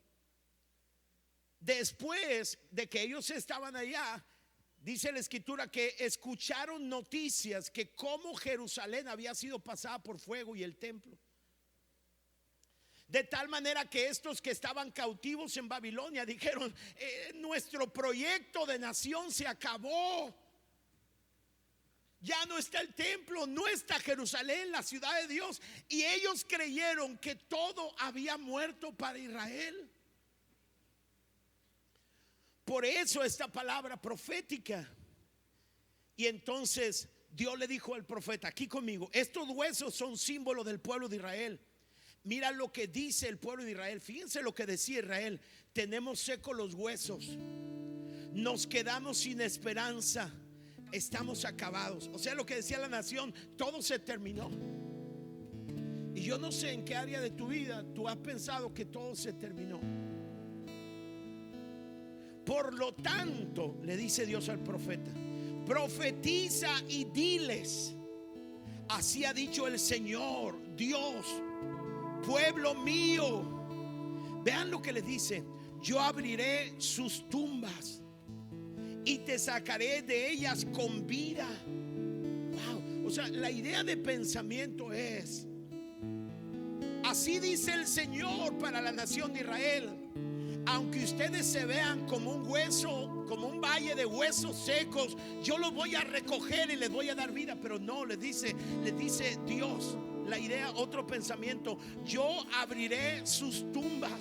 Después de que ellos estaban allá, dice la escritura que escucharon noticias que cómo Jerusalén había sido pasada por fuego y el templo. De tal manera que estos que estaban cautivos en Babilonia dijeron, nuestro proyecto de nación se acabó. Ya no está el templo, no está Jerusalén, la ciudad de Dios. Y ellos creyeron que todo había muerto para Israel. Por eso esta palabra profética. Y entonces Dios le dijo al profeta, aquí conmigo, estos huesos son símbolo del pueblo de Israel. Mira lo que dice el pueblo de Israel. Fíjense lo que decía Israel. Tenemos secos los huesos, nos quedamos sin esperanza, estamos acabados. O sea, lo que decía la nación, todo se terminó. Y yo no sé en qué área de tu vida tú has pensado que todo se terminó. Por lo tanto, le dice Dios al profeta, profetiza y diles, así ha dicho el Señor Dios, pueblo mío. Vean lo que les dice, yo abriré sus tumbas y te sacaré de ellas con vida. Wow. O sea, la idea de pensamiento es, así dice el Señor para la nación de Israel, aunque ustedes se vean como un hueso, como un valle de huesos secos, yo los voy a recoger y les voy a dar vida. Pero no, les dice Dios, la idea, otro pensamiento, yo abriré sus tumbas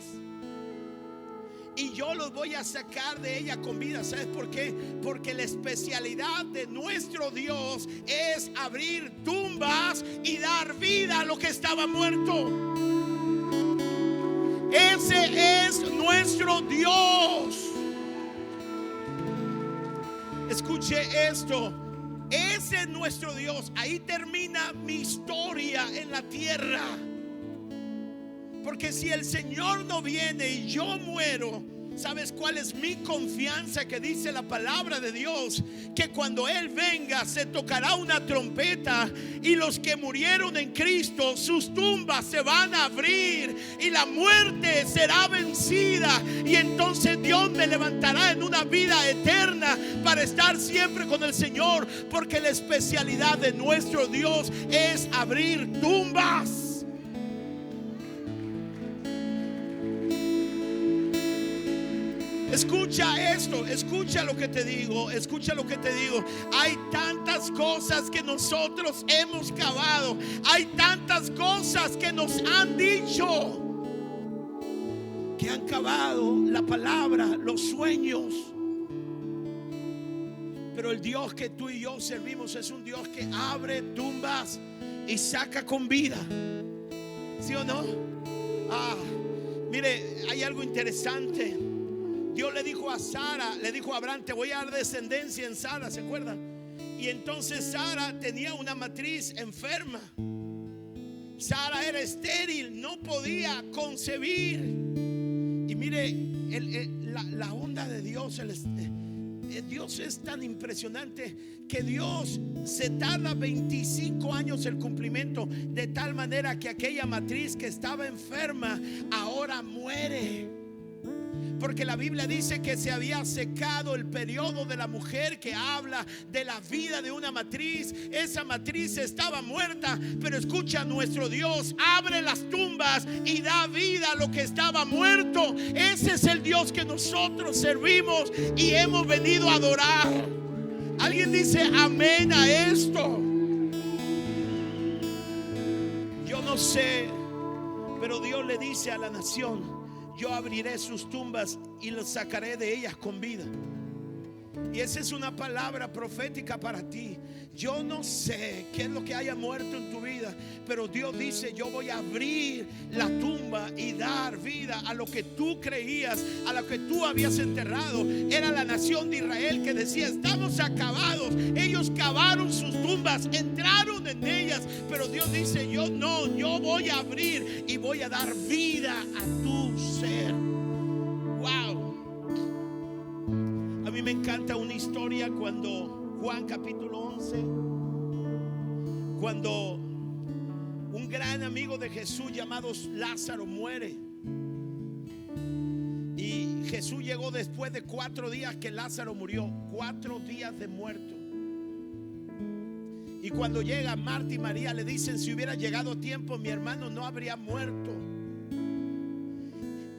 y yo los voy a sacar de ella con vida. ¿Sabes por qué? Porque la especialidad de nuestro Dios es abrir tumbas y dar vida a lo que estaba muerto. Ese es nuestro Dios. Escuche esto. Ese es nuestro Dios. Ahí termina mi historia en la tierra. Porque si el Señor no viene y yo muero, ¿sabes cuál es mi confianza? Que dice la palabra de Dios, que cuando Él venga se tocará una trompeta y los que murieron en Cristo, sus tumbas se van a abrir y la muerte será vencida. Y entonces Dios me levantará en una vida eterna para estar siempre con el Señor. Porque la especialidad de nuestro Dios es abrir tumbas. Escucha esto, escucha lo que te digo, escucha lo que te digo. Hay tantas cosas que nosotros hemos cavado, hay tantas cosas que nos han dicho, que han cavado la palabra, los sueños. Pero el Dios que tú y yo servimos es un Dios que abre tumbas y saca con vida. ¿Sí o no? Mire, hay algo interesante. Dios le dijo a Sara, le dijo a Abraham, te voy a dar descendencia en Sara, ¿se acuerdan? Y entonces Sara tenía una matriz enferma. Sara era estéril, no podía concebir. Y mire, la onda de Dios, Dios es tan impresionante que Dios se tarda 25 años el cumplimiento, de tal manera que aquella matriz que estaba enferma ahora muere. porque la Biblia dice que se había secado el periodo de la mujer, que habla de la vida de una matriz. Esa matriz estaba muerta, pero escucha, nuestro Dios abre las tumbas y da vida a lo que estaba muerto. Ese es el Dios que nosotros servimos y hemos venido a adorar. Alguien dice amén a esto. Yo no sé, pero Dios le dice a la nación: yo abriré sus tumbas y los sacaré de ellas con vida. Y esa es una palabra profética para ti. Yo no sé qué es lo que haya muerto en tu vida, pero Dios dice: yo voy a abrir la tumba y dar vida a lo que tú creías, a lo que tú habías enterrado. Era la nación de Israel que decía: estamos acabados. Ellos cavaron sus tumbas, entraron en ellas, pero Dios dice: yo no, yo voy a abrir y voy a dar vida a tu ser. Wow. A mí me encanta una historia cuando Juan capítulo 11, cuando un gran amigo de Jesús llamado Lázaro muere. Y Jesús llegó después de 4 días que Lázaro murió, 4 días de muerto. Y cuando llega, Marta y María le dicen: si hubiera llegado a tiempo, mi hermano no habría muerto.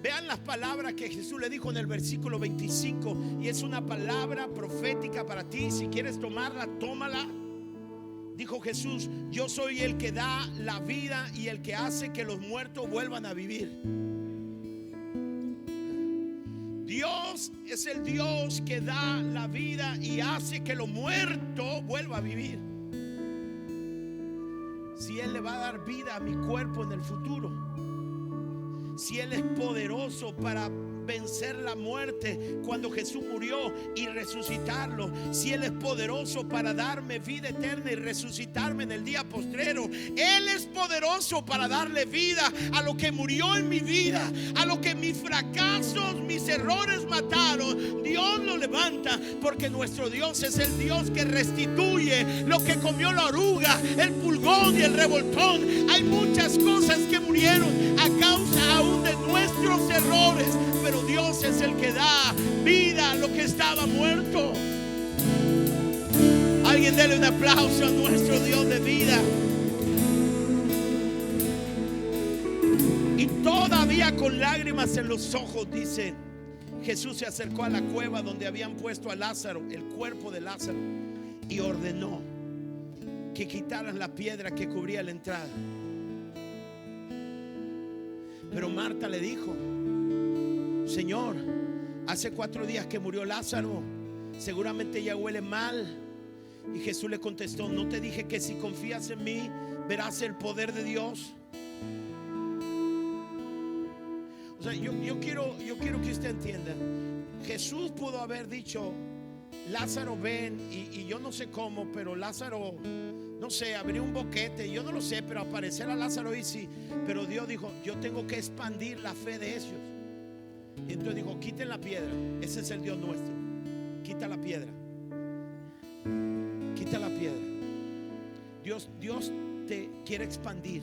Vean las palabras que Jesús le dijo en el versículo 25. Y es una palabra profética para ti. Si quieres tomarla, tómala. Dijo Jesús: yo soy el que da la vida y el que hace que los muertos vuelvan a vivir. Dios es el Dios que da la vida y hace que lo muerto vuelva a vivir. Si Él le va a dar vida a mi cuerpo en el futuro, si Él es poderoso para vencer la muerte cuando Jesús murió y resucitarlo, si Él es poderoso para darme vida eterna y resucitarme en el día postrero, Él es poderoso para darle vida a lo que murió en mi vida, a lo que mis fracasos, mis errores mataron. Dios lo levanta, porque nuestro Dios es el Dios que restituye lo que comió la oruga, el pulgón y el revoltón. Hay muchas cosas que murieron a causa aún de nuestros errores, pero Dios es el que da vida a lo que estaba muerto. Alguien dele un aplauso a nuestro Dios de vida. Y todavía con lágrimas en los ojos, dice, Jesús se acercó a la cueva donde habían puesto a Lázaro, el cuerpo de Lázaro, y ordenó que quitaran la piedra que cubría la entrada. Pero Marta le dijo: Señor, hace 4 días que murió Lázaro, seguramente ya huele mal. Y Jesús le contestó: ¿no te dije que si confías en mí verás el poder de Dios? O sea, yo quiero que usted entienda. Jesús pudo haber dicho: Lázaro, ven. Y yo no sé cómo, pero Lázaro, no sé, abrió un boquete, yo no lo sé, pero aparecer a Lázaro y sí. Pero Dios dijo: yo tengo que expandir la fe de ellos. Y entonces dijo: quiten la piedra. Ese es el Dios nuestro. Quita la piedra. Quita la piedra. Dios te quiere expandir.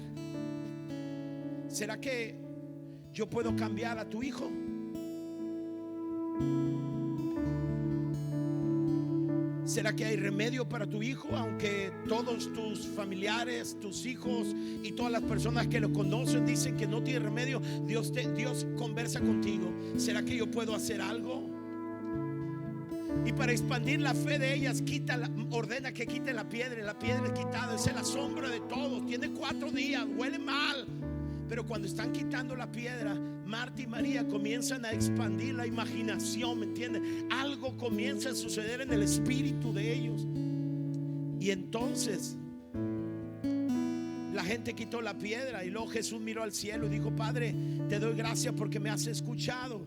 ¿Será que yo puedo cambiar a tu hijo? ¿Será que hay remedio para tu hijo? Aunque todos tus familiares, tus hijos y todas las personas que lo conocen dicen que no tiene remedio, Dios conversa contigo. ¿Será que yo puedo hacer algo? Y para expandir la fe de ellas, ordena que quiten la piedra. Y la piedra es quitada. Es el asombro de todos. Tiene 4 días, huele mal. Pero cuando están quitando la piedra, Marta y María comienzan a expandir la imaginación, ¿me entiendes? Algo comienza a suceder en el espíritu de ellos. Y entonces la gente quitó la piedra. Y luego Jesús miró al cielo y dijo: Padre, te doy gracias porque me has escuchado.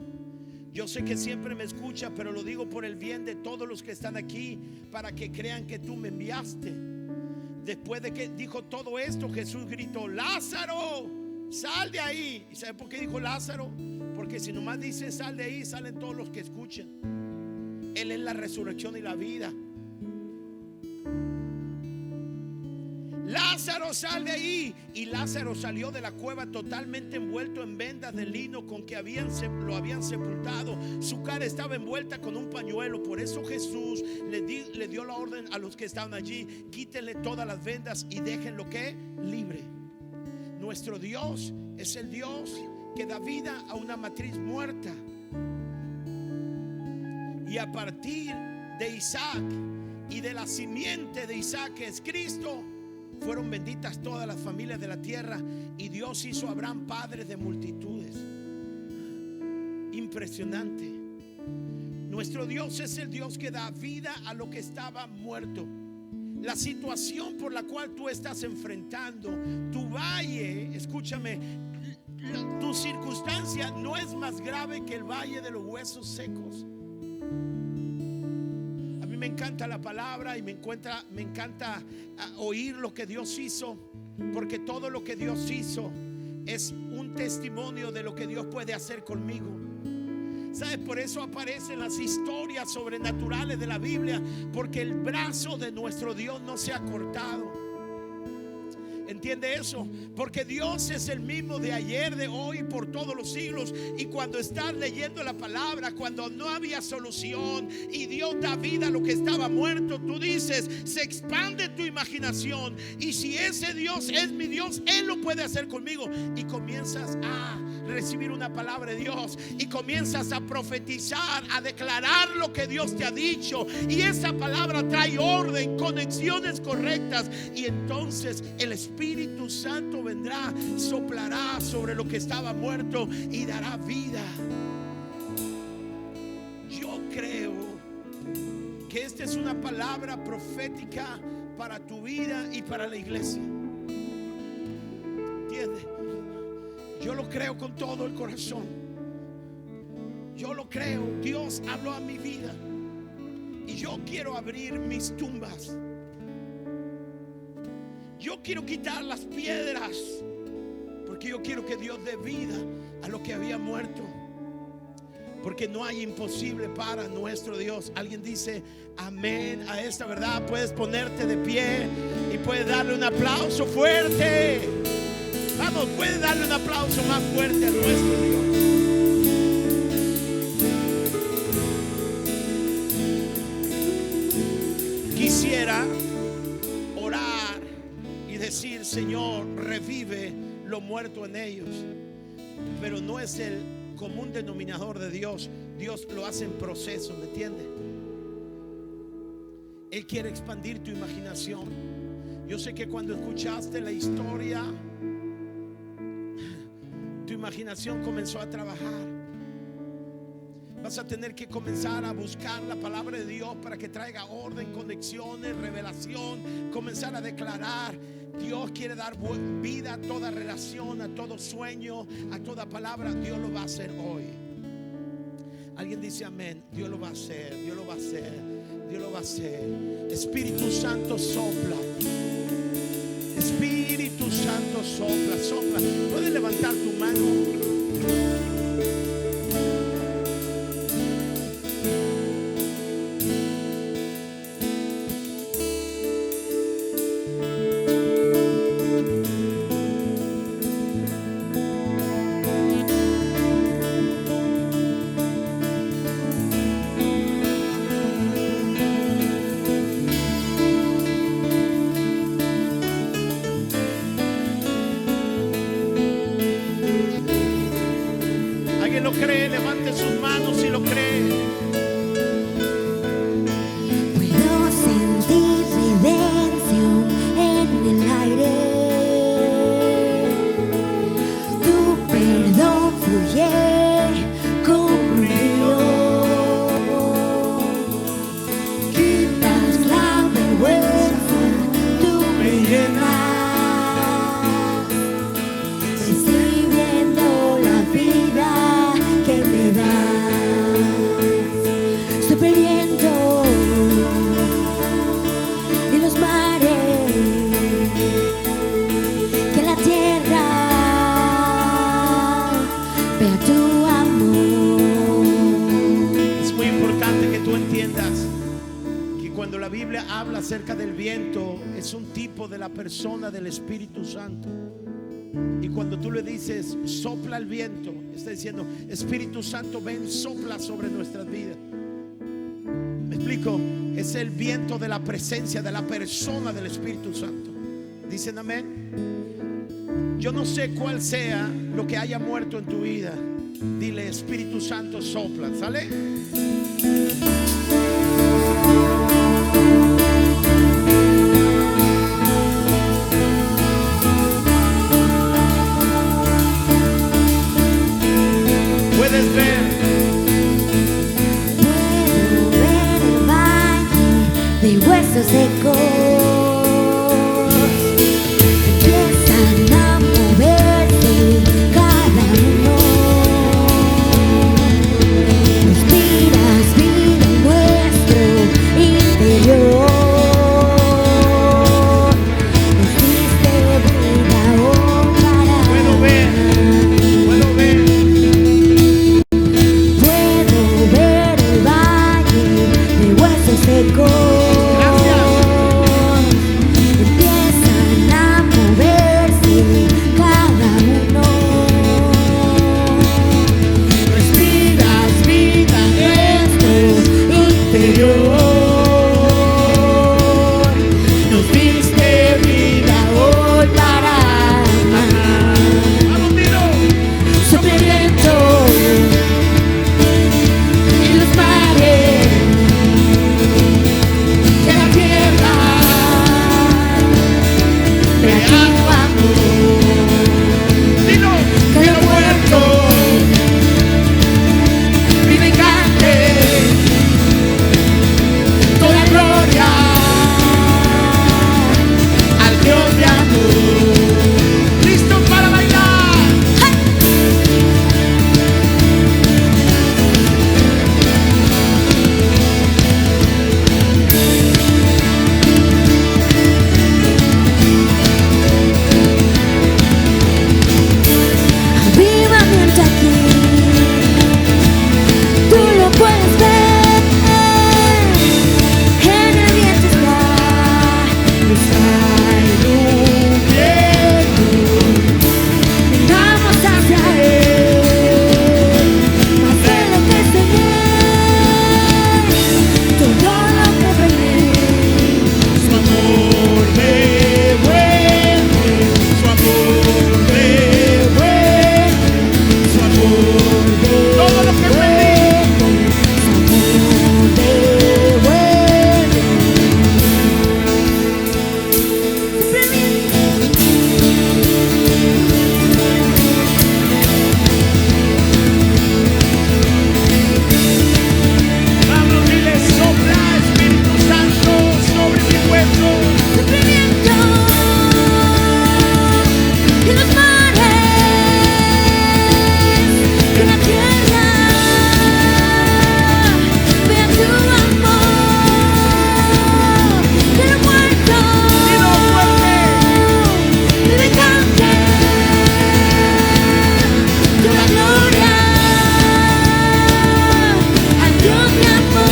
Yo sé que siempre me escucha, pero lo digo por el bien de todos los que están aquí, para que crean que tú me enviaste. Después de que dijo todo esto, Jesús gritó: Lázaro, sal de ahí. ¿Y sabe por qué dijo Lázaro? Porque si nomás dice sal de ahí, salen todos los que escuchan. Él es la resurrección y la vida. Lázaro Lázaro, sal de ahí. Y Lázaro salió de la cueva totalmente envuelto en vendas de lino con que lo habían sepultado. Su cara estaba envuelta con un pañuelo. Por eso Jesús le dio la orden a los que estaban allí: quítenle todas las vendas y déjenlo que libre. Nuestro Dios es el Dios que da vida a una matriz muerta. Y a partir de Isaac y de la simiente de Isaac, que es Cristo, fueron benditas todas las familias de la tierra. Y Dios hizo a Abraham padre de multitudes. Impresionante. Nuestro Dios es el Dios que da vida a lo que estaba muerto. La situación por la cual tú estás enfrentando, tu valle, escúchame, tu circunstancia no es más grave que el valle de los huesos secos. A mí me encanta la palabra y me encanta oír lo que Dios hizo, porque todo lo que Dios hizo es un testimonio de lo que Dios puede hacer conmigo. ¿Sabes? Por eso aparecen las historias sobrenaturales de la Biblia, porque el brazo de nuestro Dios no se ha cortado. ¿Entiende eso? Porque Dios es el mismo de ayer, de hoy y por todos los siglos. Y cuando estás leyendo la palabra, cuando no había solución y Dios da vida a lo que estaba muerto, tú dices, se expande tu imaginación. Y si ese Dios es mi Dios, Él lo puede hacer conmigo. Y comienzas a recibir una palabra de Dios y comienzas a profetizar, a declarar lo que Dios te ha dicho. Y esa palabra trae orden, conexiones correctas. Y entonces el Espíritu Santo vendrá, soplará sobre lo que estaba muerto y dará vida. Yo creo que esta es una palabra profética para tu vida y para la iglesia. ¿Entiendes? Yo lo creo con todo el corazón. Yo lo creo. Dios habló a mi vida y yo quiero abrir mis tumbas. Yo quiero quitar las piedras, porque yo quiero que Dios dé vida a lo que había muerto, porque no hay imposible para nuestro Dios. Alguien dice amén a esta verdad. Puedes ponerte de pie y puedes darle un aplauso fuerte. Vamos, puedes darle un aplauso más fuerte a nuestro Dios. Quisiera orar y decir: Señor, revive lo muerto en ellos. Pero no es el común denominador de Dios. Dios lo hace en proceso, ¿me entiendes? Él quiere expandir tu imaginación. Yo sé que cuando escuchaste la historia, tu imaginación comenzó a trabajar. Vas a tener que comenzar a buscar la palabra de Dios para que traiga orden, conexiones, revelación. Comenzar a declarar. Dios quiere dar vida a toda relación, a todo sueño, a toda palabra. Dios lo va a hacer hoy. Alguien dice amén. Dios lo va a hacer, Dios lo va a hacer, Dios lo va a hacer. Espíritu Santo sopla. Espíritu Santo sopla, sopla. Puedes levantar tu mano. ¿Alguien lo cree? Levante sus manos si lo cree. Puedo sentir redención en el aire. Tu perdón fluye como un río. Quitas la vergüenza, tú me llenas. Estoy viendo la vida que me das. Sobre el viento y los mares, que la tierra vea tu amor. Es muy importante que tú entiendas que cuando la Biblia habla acerca del viento, es un tipo de la persona del Espíritu Santo. Y cuando tú le dices sopla el viento, está diciendo Espíritu Santo, ven, sopla sobre nuestras vidas. ¿Me explico? Es el viento de la presencia, de la persona del Espíritu Santo. ¿Dicen amén? Yo no sé cuál sea lo que haya muerto en tu vida. Dile Espíritu Santo, sopla. ¿Sale? Puedes ver. Puedo ver el valle de huesos secos. Empiezan a moverse cada uno. Respiras vida en nuestro interior. Nos diste vida, oh, para. Puedo ver. Puedo ver. Puedo ver el valle de huesos secos. Empiezan a moverse cada uno. Respiras vida en Nuestro interior. Nos diste vida hoy para amar. Vamos, dilo. Sopla el viento y los mares de la tierra. Vean tu amor. Dilo. Que lo muerto vive y cante toda gloria Al Dios de amor. ¿Listo para bailar? avivamiento aquí. Tú lo puedes ver. En el viento está hirviendo. Miramos hacia él, más de lo que soñé. Todo lo que pedí. Su amor me vuelve, su amor me vuelve, su amor me todo lo que pedí. Vamos, dile, sopla Espíritu Santo sobre mi hueso. Sufrimiento y los mares de la tierra. Vean tu amor, que lo muerto Dilo fuerte. vive y cante toda gloria al Dios de amor.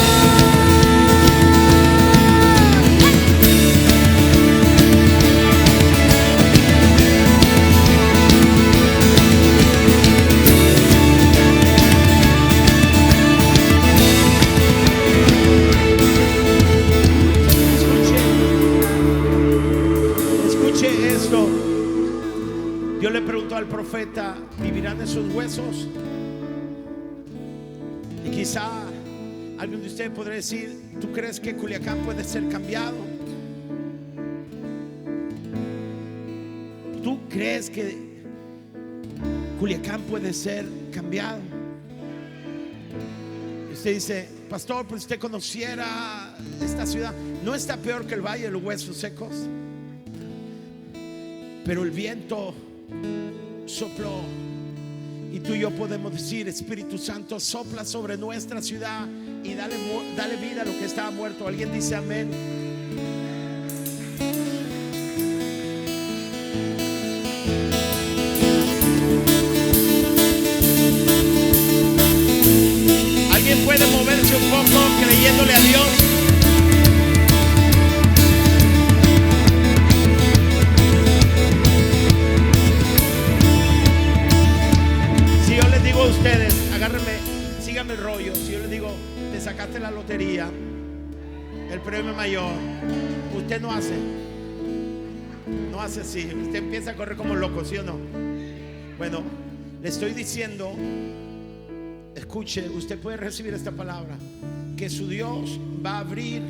Escuche esto. Dios le preguntó al profeta, ¿vivirán esos huesos? Y quizá alguien de ustedes podría decir, ¿tú crees que Culiacán puede ser cambiado? ¿Tú crees que Culiacán puede ser cambiado? Y usted dice, pastor, pues usted conociera esta ciudad. No está peor que el Valle de los Huesos Secos, pero el viento sopló y tú y yo podemos decir, Espíritu Santo, sopla sobre nuestra ciudad y dale vida a lo que estaba muerto. ¿Alguien dice amén? ¿Alguien puede moverse un poco creyéndole a Dios? lotería, el premio mayor, usted no hace así, usted empieza a correr como loco, ¿sí o no? Bueno, le estoy diciendo, escuche, usted puede recibir esta palabra, que su Dios va a abrir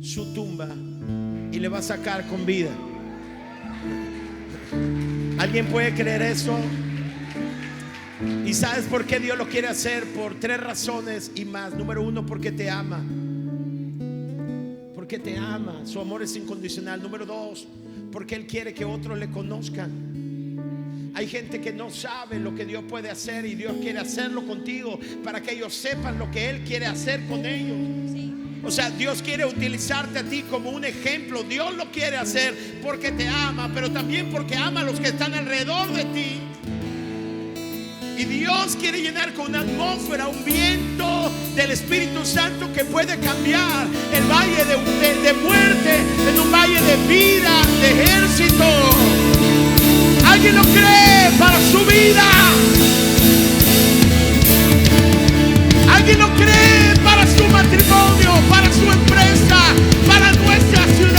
su tumba y le va a sacar con vida. ¿Alguien puede creer eso? ¿Y sabes por qué Dios lo quiere hacer? Por 3 razones y más. Número 1, porque te ama. Porque te ama, su amor es incondicional. Número 2, porque Él quiere que otros le conozcan. Hay gente que no sabe lo que Dios puede hacer y Dios quiere hacerlo contigo para que ellos sepan lo que Él quiere hacer con ellos. O sea, Dios quiere utilizarte a ti como un ejemplo. Dios lo quiere hacer porque te ama, pero también porque ama a los que están alrededor de ti. Y Dios quiere llenar con una atmósfera, un viento del Espíritu Santo que puede cambiar el valle de muerte en un valle de vida, de ejército. ¿Alguien lo cree para su vida? ¿Alguien lo cree para su matrimonio, para su empresa, para nuestra ciudad?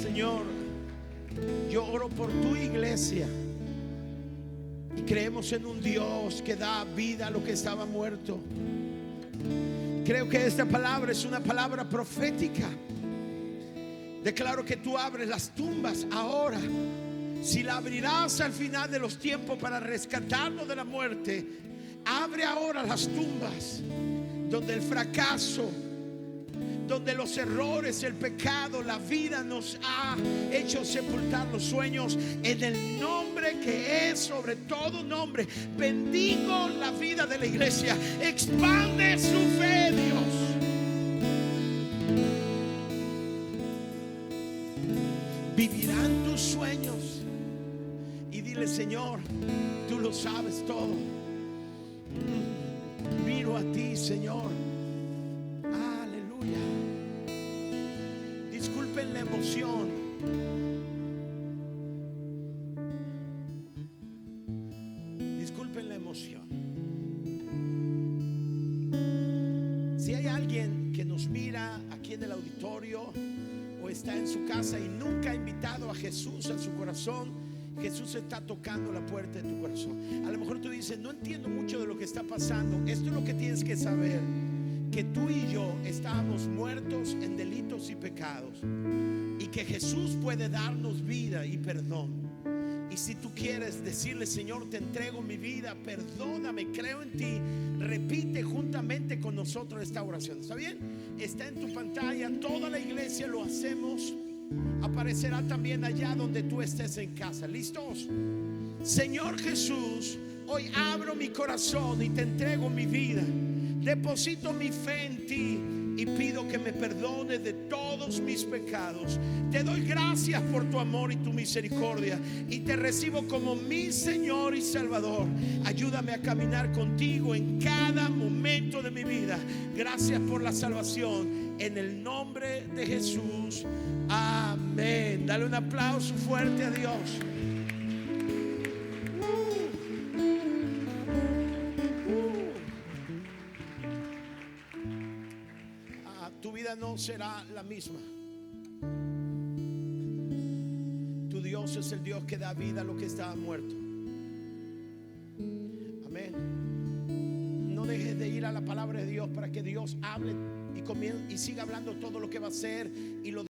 Señor, yo oro por tu iglesia y creemos en un Dios que da vida a lo que estaba muerto. Creo que esta palabra es una palabra profética. Declaro que tú abres las tumbas ahora. Si la abrirás al final de los tiempos para rescatarnos de la muerte, abre ahora las tumbas donde el fracaso, donde los errores, el pecado, la vida nos ha hecho sepultar los sueños. En el nombre que es sobre todo nombre, bendigo la vida de la iglesia. Expande su fe, Dios. Vivirán tus sueños. Y dile: Señor, tú lo sabes todo. Miro a ti, Señor. Aleluya. Disculpen la emoción. Disculpen la emoción. Si hay alguien que nos mira aquí en el auditorio o está en su casa y nunca ha invitado a Jesús a su corazón Jesús está tocando la puerta de tu corazón. A lo mejor tú dices, no entiendo mucho de lo que está pasando. Esto es lo que tienes que saber: que tú y yo estábamos muertos en delitos y pecados, y que Jesús puede darnos vida y perdón. Y si tú quieres decirle, Señor, te entrego mi vida, perdóname, creo en ti, repite juntamente con nosotros esta oración. ¿Está bien? Está en tu pantalla, toda la iglesia lo hacemos. Aparecerá también allá donde tú estés en casa. ¿Listos? Señor Jesús, hoy abro mi corazón y te entrego mi vida. Deposito mi fe en ti y pido que me perdones de todos mis pecados. Te doy gracias por tu amor y tu misericordia, y te recibo como mi Señor y Salvador. Ayúdame a caminar contigo en cada momento de mi vida. Gracias por la salvación, en el nombre de Jesús. Amén. Dale un aplauso fuerte a Dios. Tu vida no será la misma. Tu Dios es el Dios que da vida a lo que estaba muerto. Amén. No dejes de ir a la palabra de Dios para que Dios hable y siga hablando todo lo que va a hacer y lo